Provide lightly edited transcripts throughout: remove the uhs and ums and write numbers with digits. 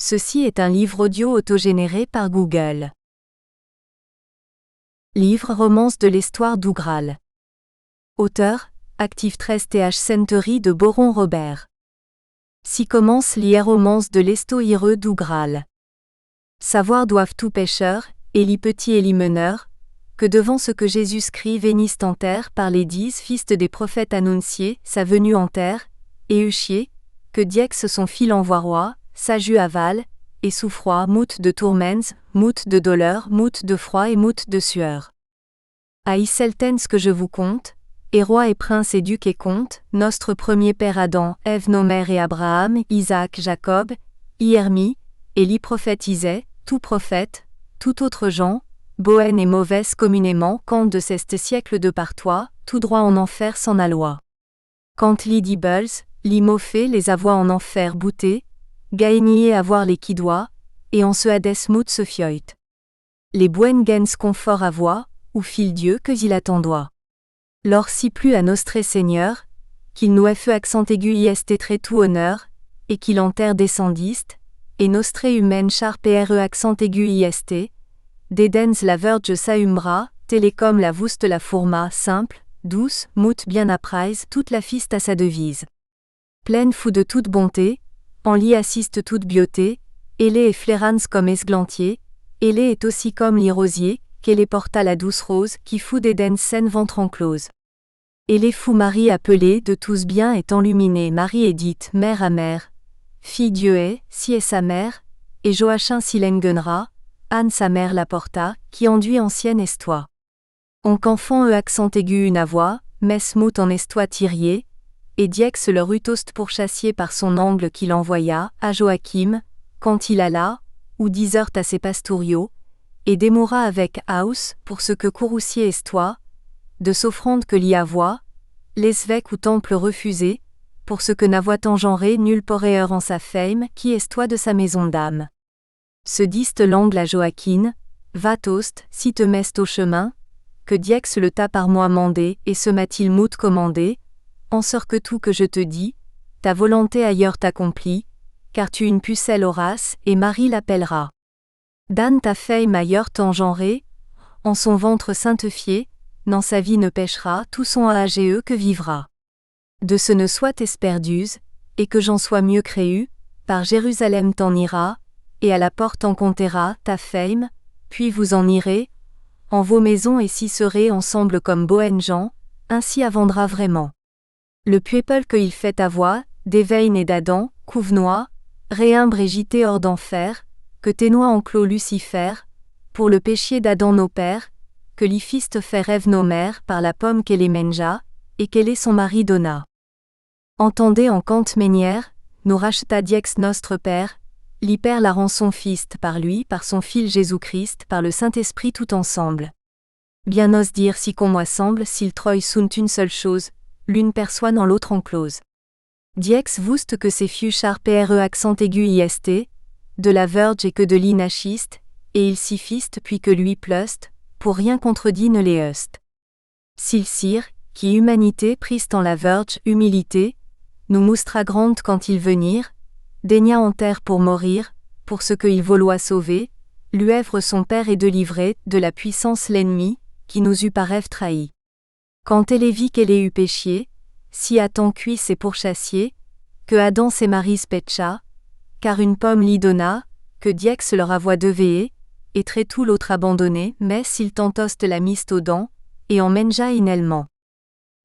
Ceci est un livre audio autogénéré par Google. Livre romance de l'histoire d'Ougral. Auteur, Active 13 th Century de Boron Robert. Si commence l'hier romance de l'Estoireux d'Ougral. Savoir doivent tout pécheurs, et les petits et les meneurs, que devant ce que Jésus-Christ vénisse en terre par les 10 fils des prophètes annonciés, sa venue en terre, et Euchier, que Diex son fil envoie roi, sa jus aval, et sous froid moute de tourments, moute de douleur, moute de froid et moute de sueur. Haïsseltens que je vous compte, et roi et prince et duc et comte, notre premier père Adam, Ève nos mères et Abraham, Isaac, Jacob, Iermi, et les prophètes Isais, tout prophète, tout autre gens, bohène et mauvaise communément quand de ceste siècle de par toi, tout droit en enfer sans la loi. Quand l'idibbles, l'imofé les avoit en enfer bouté, gaénier avoir les qui doit, et en ce Hadès mout se fioit. Les bouen gens confort à voix, ou fil Dieu que il attendoit. Lors si plus à nostré Seigneur, qu'il nous feu accent aigu ist très tout honneur, et qu'il en terre descendiste, et nostré humaine char pre accent aigu ist, dédens la verge sa umbra, télécom la vouste la fourma simple, douce, mout bien apprise toute la fiste à sa devise. Pleine fou de toute bonté, en lit assiste toute beauté, ailé et flairans comme esglantier, ailé est aussi comme les rosiers, qu'elle porta la douce rose, qui fout d'Éden saine ventre enclose. Ailé fou Marie appelée de tous biens est enluminée Marie est dite mère à mère, fille Dieu est, si est sa mère, et Joachim Silengenra, Anne sa mère la porta, qui enduit ancienne estoie. On qu'enfant accent aigu une voix, messe mout en estoie tirier, et Diex leur eut tost pourchassier par son angle qu'il envoya à Joachim, quand il alla, ou 10 heures à ses pastouriaux, et démoura avec Haus, pour ce que Couroussier estoie, de s'offrande que l'y avoit, l'esvêque ou temple refusé, pour ce que n'avoit engenré nul poréeur en sa fame, qui estoie de sa maison d'âme. Se diste l'angle à Joachim, va tost, si te mest au chemin, que Diex le t'a par moi mandé, et se m'a-t-il mout commandé, en sort que tout que je te dis, ta volonté ailleurs t'accomplit, car tu une pucelle Horace, et Marie l'appellera. Dan ta femme ailleurs t'engenré, en son ventre saintifié, dans sa vie ne péchera, tout son âge que vivra. De ce ne soit esperduse, et que j'en sois mieux créu, par Jérusalem t'en ira, et à la porte en comptera ta femme, puis vous en irez, en vos maisons et si serez ensemble comme bohènes gens, ainsi avendra vraiment. Le peuple que il fait avoir, d'Éveil et d'Adam, couvenois, réimbre et gité hors d'enfer, que ténois enclos Lucifer, pour le péché d'Adam nos pères, que l'y fiste fait rêve nos mères par la pomme qu'elle est menja, et qu'elle est son mari donna. Entendez en cante ménière, nous racheta Diex notre Père, l'y perd la rançon fiste par lui, par son fils Jésus-Christ, par le Saint-Esprit tout ensemble. Bien ose dire si qu'on moi semble, s'ils troy sont une seule chose, l'une perçoit dans l'autre enclose. Diex voust que ces fieux char pre accent aigu ist, de la verge et que de l'inachiste, et il s'y fiste puis que lui pleust, pour rien contredit ne les eust. S'il sire, qui humanité priste en la verge humilité, nous moustra grande quand il venir, daigna en terre pour mourir, pour ce que il vouloit sauver, l'uèvre son père et de livrer de la puissance l'ennemi, qui nous eut par rêve trahi. Quand elle est vit qu'elle ait eu péché, si à tant cuit c'est pourchassier, que Adam ses maris spetcha, car une pomme l'y donna, que Diex leur avoit devéé, et très tout l'autre abandonné, mais s'il tentoste la miste aux dents, et en menja inellement.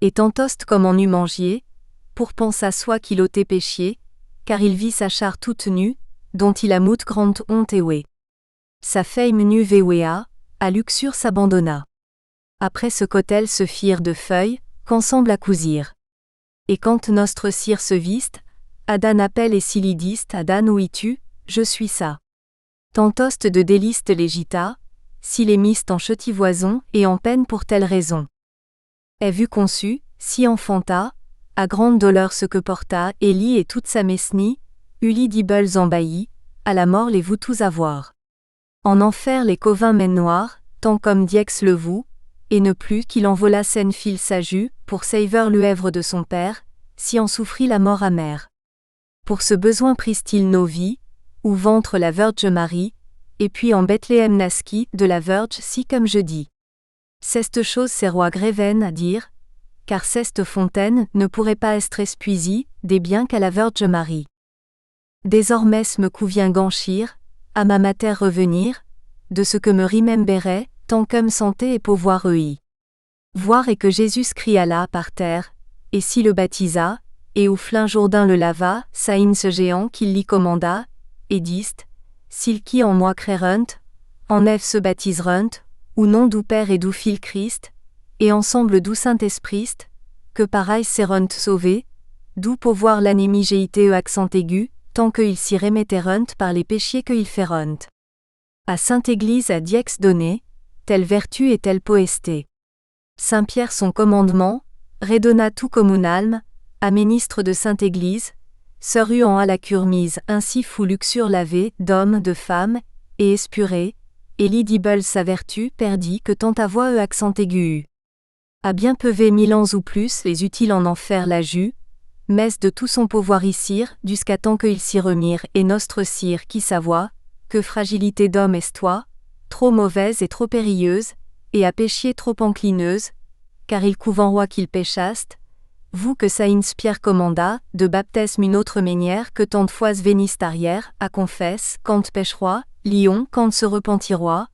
Et tentoste comme en eût mangier, pour pensa soit qu'il ôtait péchier, car il vit sa char toute nue, dont il a mout grande honte et oué. Sa femme nue véouéa, à luxure s'abandonna. Après ce qu'autel se firent de feuilles, qu'ensemble à cousir. Et quand notre cire se viste, Adan appelle et silidiste Adan où y-tu, je suis ça. Tantoste de déliste légita, s'il est miste en chetivoison et en peine pour telle raison. Est vu conçu, si enfanta, à grande douleur ce que porta Élie et toute sa mesnie, Uli dibbles embahis, à la mort les vous tous avoir. En enfer les covins mènent noirs, tant comme Diex le voue, et ne plus qu'il envola scène fil sa jus, pour saver l'uèvre de son père, si en souffrit la mort amère. Pour ce besoin prise-t-il nos vies, ou ventre la Vierge Marie, et puis en Bethléem nasqui de la Vierge si comme je dis. Cette chose c'est roi Gréven à dire, car cette fontaine ne pourrait pas être espuisie, des biens qu'à la Vierge Marie. Désormais me convient ganchir, à ma mater revenir, de ce que me remembérait, tant comme santé et pouvoir eux. Voir et que Jésus cria là par terre, et si le baptisa, et au flin Jourdain le lava, saïn ce géant qu'il l'y commanda, et dist, s'il qui en moi créerunt, en Ève se baptiserunt, ou non d'où Père et d'où Fil Christ, et ensemble d'où Saint-Esprit, que pareil serunt sauvés, d'où pouvoir l'anémigéité accent aigu, tant qu'ils s'y remetterunt par les péchés qu'ils ferunt. À Sainte-Église à Diex donné, telle vertu et telle poesté. Saint-Pierre son commandement, redonna tout communalme, à ministre de Sainte-Église, seru en à la cure mise ainsi fou luxure lavé d'hommes, de femmes, et espuré, et lidible sa vertu perdit que tant à voix accent aigu. À bien pevé 1000 ans ou plus les utiles en enfer la jus, mais de tout son pouvoir y cire, jusqu'à temps qu'il s'y remire et nostre cire qui savoie, que fragilité d'homme est toi, trop mauvaise et trop périlleuse, et à péchier trop enclineuse, car il couvent roi qu'il péchaste, vous que ça inspire commanda, de baptême une autre manière que tant de fois véniste arrière, à confesse, quand pécheroi, lion quand se repentirois,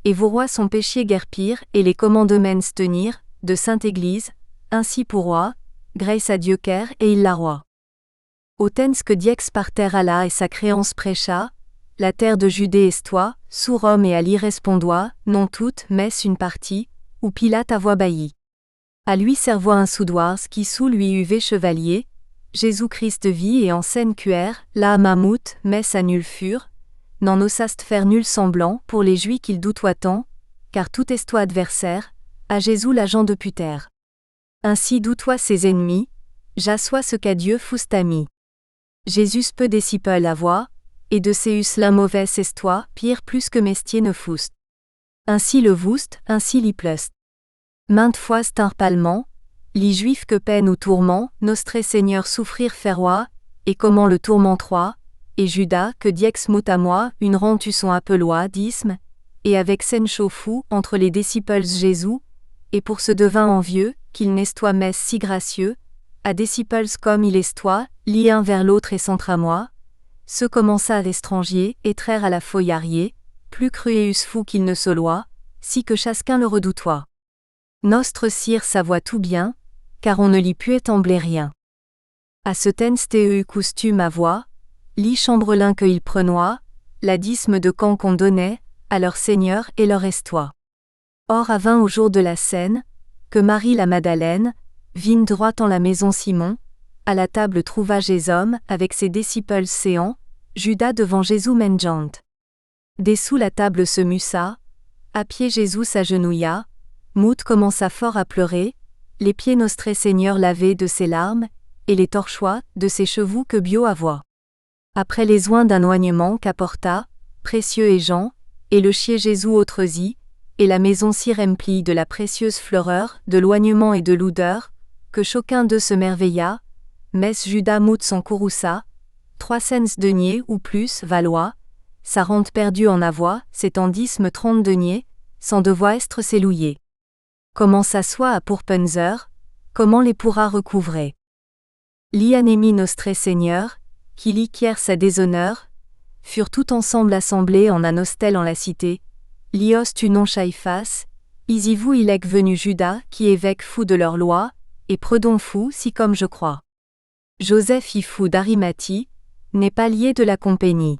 et vos rois sont péchiers guère pire, et les commandements tenir, de Sainte-Église, ainsi pour roi, grâce à Dieu qu'er et il la roi. Autens que diex par terre Allah et sa créance prêcha, la terre de Judée est toi, sous Rome et à l'irrespondois, non toute, mais une partie, où Pilate a voix bailli. À lui servoit un soudoir qui sous lui uvé chevalier, Jésus-Christ vit et en scène cuer, là mammouth, mais à nul fur, n'en osaste faire nul semblant pour les juifs qu'il doutoit tant, car tout est toi adversaire, à Jésus l'agent de puter. Ainsi doutois ses ennemis, j'assois ce qu'à Dieu foust ami. Jésus peu décipel à voix, et de Céus l'un mauvais est toi, pire plus que mestier ne foust. Ainsi le voust, ainsi l'y plust. Maintes fois stinrpalement, les juifs que peine ou tourment, nostré Seigneur souffrir ferrois, et comment le tourment trois, et Judas que diex mout à moi, une rente son appelois d'isme, et avec scène fou entre les disciples Jésus, et pour ce devin envieux, qu'il n'est toi messe si gracieux, à disciples comme il est toi, lié un vers l'autre et centre à moi, ce commença à l'étranger, et traire à la foyarier, plus crueus fou qu'il ne se loie, si que chacun le redoutoit. Nostre cire savoit tout bien, car on ne l'y put étembler rien. À ce tensteu costume à voix, lit chambelin que il prenoit, la disme de camp qu'on donnait, à leur seigneur et leur estoit. Or à 20 au jour de la scène, que Marie la Madeleine, vîne droit en la maison Simon, à la table trouva Jésus avec ses disciples séants, Judas devant Jésus menjant. Dessous la table se mussa, à pied Jésus s'agenouilla, Mout commença fort à pleurer, les pieds nostrés Seigneur lavés de ses larmes, et les torchois de ses chevaux que bio avoit. Après les oins d'un oignement qu'apporta, précieux et Jean, et le chier Jésus autresis, et la maison si remplie de la précieuse fleureur, de l'oignement et de l'odeur, que chacun d'eux se merveilla, mess Judas mout son courroussa, 3 cents deniers ou plus valois, sa rente perdue en avoit, s'étendisme 30 deniers, sans devoir être s'élouiller. Comment s'assoit à pourpenzer, comment les pourra recouvrer. L'ianémie nostré Seigneur, qui liquière sa déshonneur, furent tout ensemble assemblés en un hostel en la cité, lios tu non Chaïphas, isi vous il est venu Judas qui évêque fou de leur loi, et Predon fou si comme je crois. Joseph y fou d'Arimathie, n'est pas lié de la compagnie.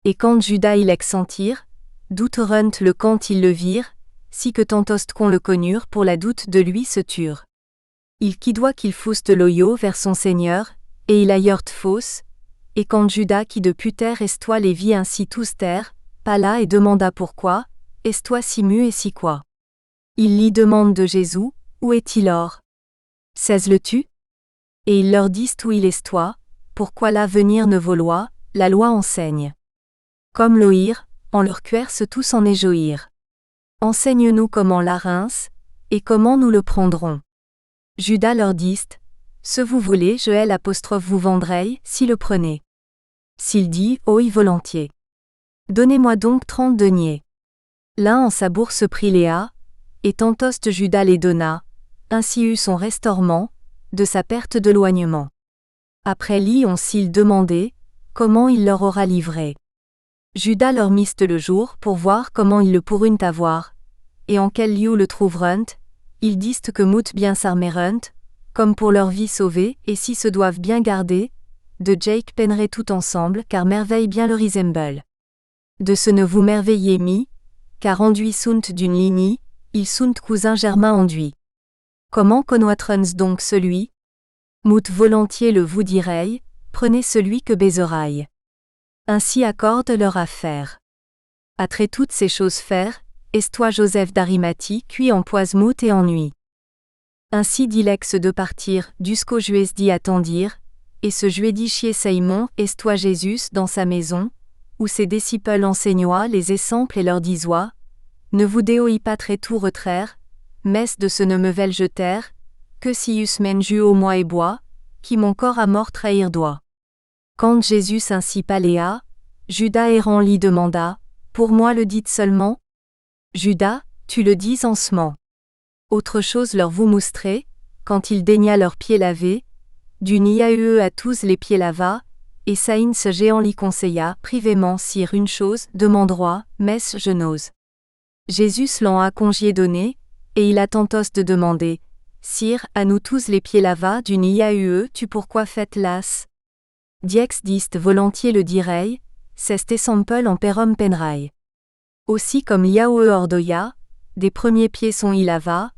Et quand Judas il sentir, douterunt le quand ils le virent, si que tantost qu'on le connurent pour la doute de lui se turent. Il qui doit qu'il fouste l'oyo vers son seigneur, et il ailleurs fausse, et quand Judas qui de puter est-toi les vit ainsi tous terre, pala et demanda pourquoi, est-toi si mu et si quoi. Il l'y demande de Jésus, où est-il or? Saises-le tu? Et il leur dit où il est toi, pourquoi l'avenir ne vaut loi, la loi enseigne. Comme l'oïr, en leur cuerce tous en éjoïr. Enseigne-nous comment la rince, et comment nous le prendrons. Judas leur dit, ce vous voulez je l'apostrophe vous vendrez, si le prenez. S'il dit, oui volontiers. Donnez-moi donc 30 deniers. L'un en sa bourse prit Léa, et tantost Judas les donna, ainsi eut son restaurement, de sa perte d'éloignement. Après lui ont-ils demandé, comment il leur aura livré. Judas leur miste le jour pour voir comment ils le pourrunt avoir, et en quel lieu le trouverunt, ils disent que mout bien s'armerunt, comme pour leur vie sauvée, et si se doivent bien garder, de Jake peinerait tout ensemble, car merveille bien le resemble. De ce ne vous merveillez mis, car enduit sunt d'une lignée, ils sunt cousins germains enduits. Comment connoîtruns donc celui? Mout volontiers le vous dirai, prenez celui que baiseraille. Ainsi accorde leur affaire. Après toutes ces choses faire, est-toi Joseph d'Arimathie cuit en poise mout et ennui. Ainsi dit l'ex de partir, jusqu'au juesdi attendir, et ce juedi chier Seimon, est-toi Jésus dans sa maison, où ses disciples enseignoient les exemples et leur disoient, ne vous déoi pas très tout retraire, messe de ce ne me vel jeter, que si us men jus au moi et bois, qui mon corps à mort trahir doit. Quand Jésus ainsi paléa, Judas errant l'y demanda, pour moi le dites seulement? Judas, tu le dis en sement. Autre chose leur vous moustrez, quand il daigna leurs pieds lavés, du niaue à tous les pieds lava, et Saïn ce géant l'y conseilla, privément sire une chose, demandroit, messe je n'ose. Jésus l'en a congé donné, et il a tantos de demander, sire, à nous tous les pieds lava du niaue, tu pourquoi faites las? Diex dist volontiers le direi, c'est sample en perum penrai. Aussi comme liaue ordoya, des premiers pieds sont il lava,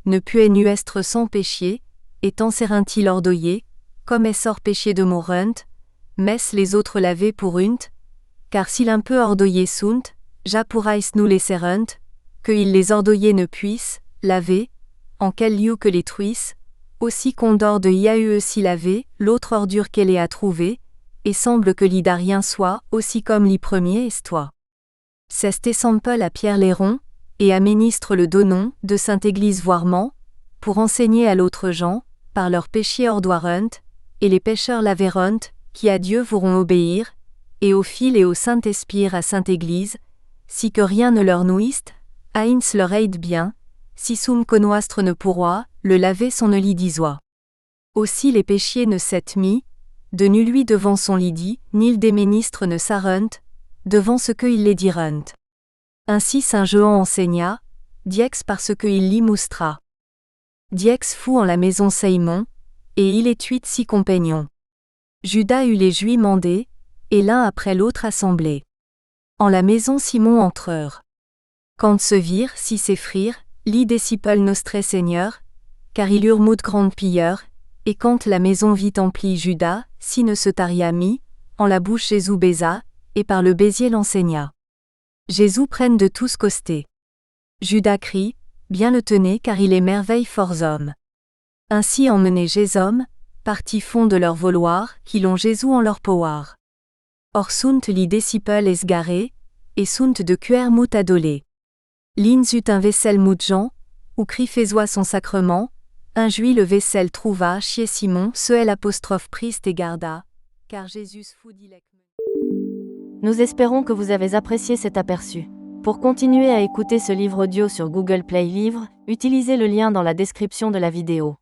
ne pue nu estre sans péchier, et serin-il ordoyer, comme essor péchier de morunt, mess les autres lavés pour unt, car s'il un peu ordoyer sunt, ja pourrais nous les serunt, que il les ordoyer ne puisse, laver, en quel lieu que les truisse, aussi qu'on dort de iaue si laver, l'autre ordure qu'elle ait à trouver, et semble que l'ida rien soit, aussi comme l'y premier est toi. C'est sample à Pierre Léron, et à ministre le Donon, de Sainte-Église voirement, pour enseigner à l'autre gens, par leurs péchés ordoirunt, et les pécheurs laverunt, qui à Dieu voudront obéir, et au fil et au Saint-Esprit à Sainte-Église, si que rien ne leur nouiste, haïns leur aide bien, si sum connoistre ne pourroi, le laver son lit disoit. Aussi les péchiers ne s'être mis, de nul lui devant son lidi, nil des ministres ne s'arunt, devant ce que il les dirunt. Ainsi saint Jean enseigna, diex parce que il l'y moustra. Diex fut en la maison Seimon, et il étuit six compagnons. Judas eut les juifs mandés, et l'un après l'autre assemblés. En la maison Simon entreurent. Quand se virent si s'effrirent, lit disciples nostre Seigneur, car il eurent mout grande pilleurs, et quand la maison vit emplie Judas, si ne se taria mis, en la bouche Jésus baisa, et par le baisier l'enseigna. Jésus prenne de tous costés. Judas crie, bien le tenez car il est merveille forts hommes. Ainsi emmenés Jésus, partis fond de leur vouloir, qui l'ont Jésus en leur pouvoir. Or sunt li disciples esgarés, et sunt de cuer mout adolé. L'ins eut un vaisselle mout Jean, ou cri faisoit son sacrement, un juif le vaisselle trouva chez Simon, seul apostrophe priste et garda, car Jésus fut dilect. Nous espérons que vous avez apprécié cet aperçu. Pour continuer à écouter ce livre audio sur Google Play Livres, utilisez le lien dans la description de la vidéo.